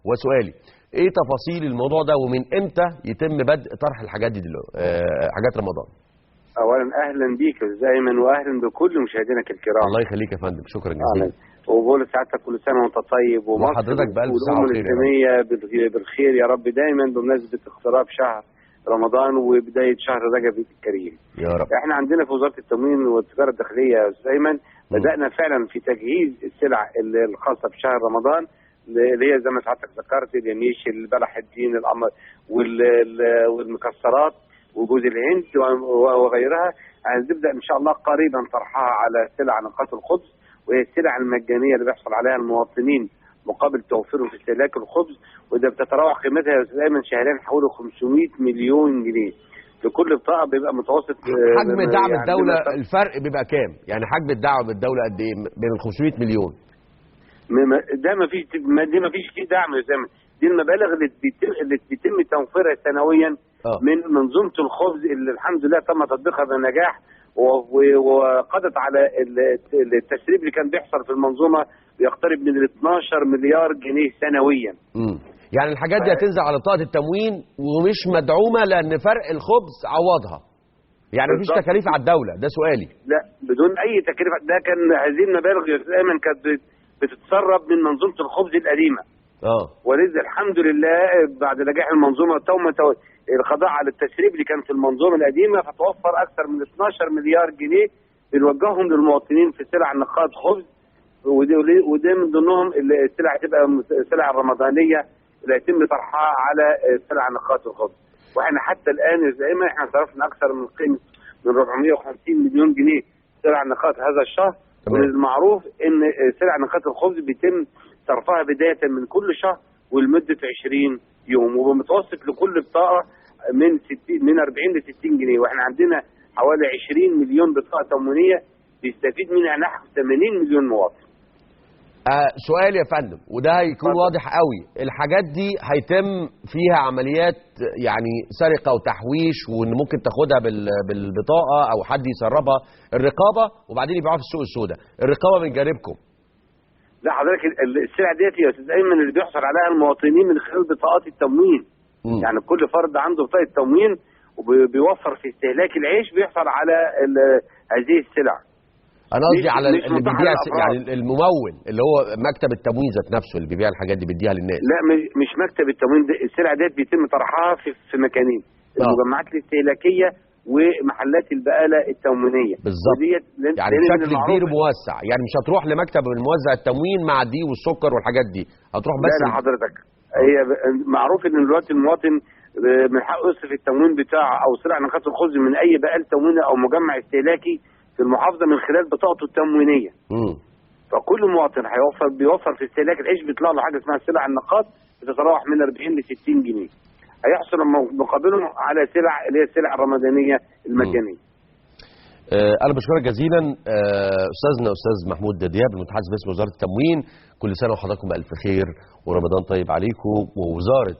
وسؤالي ايه تفاصيل الموضوع ده ومن امتى يتم بدء طرح الحاجات دي دلوقتي حاجات رمضان؟ اولا اهلا بيك دايما واهلا بكل مشاهدينك الكرام. الله يخليك يا فندم، شكرا جزيلا. وبقول لسعادتك كل سنه وانت طيب وحضرتك بألف صحه والامه وخير الاسلاميه بالخير يا رب دايما بمناسبه اقتراب شهر رمضان وبدايه شهر رجب الكريم يا رب. احنا عندنا في وزاره التموين والتجاره الداخليه يا استاذ ايمن بدانا فعلا في تجهيز السلع الخاصه بشهر رمضان اللي هي زي ما سعادتك ذكرت اليميش، البلح الدين، القمر والمكسرات وجوز الهند وغيرها. هنبدا ان شاء الله قريبا طرحها على سلع نقاط الخبز، وهي السلع المجانيه اللي بيحصل عليها المواطنين مقابل توفيرهم في استهلاك الخبز، وده بتتراوح قيمتها يا استاذ ايمن شهريا حوالي 500 مليون جنيه. في كل بطاقه بيبقى متوسط حجم دعم الدوله الفرق بيبقى كام؟ يعني حجم الدعم الدوله قد ايه بين ال 500 مليون؟ ده ما فيش فيه دعم يا زلمه، دي المبالغ اللي بيتم توفيرها سنويا من منظومه الخبز اللي الحمد لله تم تطبيقها بنجاح، وقضت على التسريب اللي كان بيحصل في المنظومه بيقترب من ال 12 مليار جنيه سنويا. يعني الحاجات دي هتنزل على بطاقه التموين ومش مدعومه لان فرق الخبز عوضها. يعني مفيش تكاليف على الدوله، ده سؤالي. لا بدون اي تكاليف، ده كان هذه المبالغ دايما كانت بتتسرب من منظومه الخبز القديمه. ولذا الحمد لله بعد نجاح المنظومه تم القضاء على التسريب اللي كان في المنظومه القديمه، فتوفر اكثر من 12 مليار جنيه بنوجههم للمواطنين في سلع نقاط خبز، ودي من ضمنهم السلع هتبقى السلع الرمضانيه اللي هيتم طرحها على سلع نقاط الخبز. واحنا حتى الان زي ما احنا صرفنا اكثر من قيمه من 450 مليون جنيه سلع نقاط هذا الشهر. ومن المعروف ان سلع نقاط الخبز بيتم صرفها بدايه من كل شهر ولمده 20 يوم، وبمتوسط لكل بطاقه من 40 ل 60 جنيه، واحنا عندنا حوالي 20 مليون بطاقه تموينيه بيستفيد منها نحو 80 مليون مواطن. سؤال يا فندم وده هيكون واضح قوي، الحاجات دي هيتم فيها عمليات يعني سرقه وتحويش وان ممكن تاخدها بالبطاقه او حد يسربها، الرقابه وبعدين يبيعوها في السوق السوداء، الرقابه من جانبكم؟ لا حضرتك السلع ديت يا استاذ ايمن اللي بيحصل عليها المواطنين من خلال بطاقات التموين. يعني كل فرد عنده بطاقه تموين وبيوفر في استهلاك العيش بيحصل على هذه السلع. انا قصدي على اللي بيبيع يعني الممول اللي هو مكتب التموين ذات نفسه اللي بيبيع الحاجات دي بيديها للناس. لا مش مكتب التموين، السلع ديت بيتم طرحها في مكانين، المجمعات الاستهلاكيه ومحلات البقاله التموينيه بالظبط. يعني بشكل كبير موسع، يعني مش هتروح لمكتب الموزع التموين مع الدقيق والسكر والحاجات دي، هتروح بس لا حضرتك هي معروف ان دلوقتي المواطن من حقه يصرف التموين بتاعه او سلع نقاط الخبز من اي بقال تمويني او مجمع استهلاكي في المحافظه من خلال بطاقته التموينيه. فكل مواطن بيوفر في استهلاك العيش بيطلع له حاجه اسمها سلع النقاط بتتراوح من 40 ل 60 جنيه. هيحصل مقابلهم على سلع اللي هي السلع الرمضانيه المجانيه. انا بشكرك جزيلا استاذنا استاذ محمود دياب المتحدث باسم وزاره التموين. كل سنه وحضراتكم بالف خير ورمضان طيب عليكم. ووزاره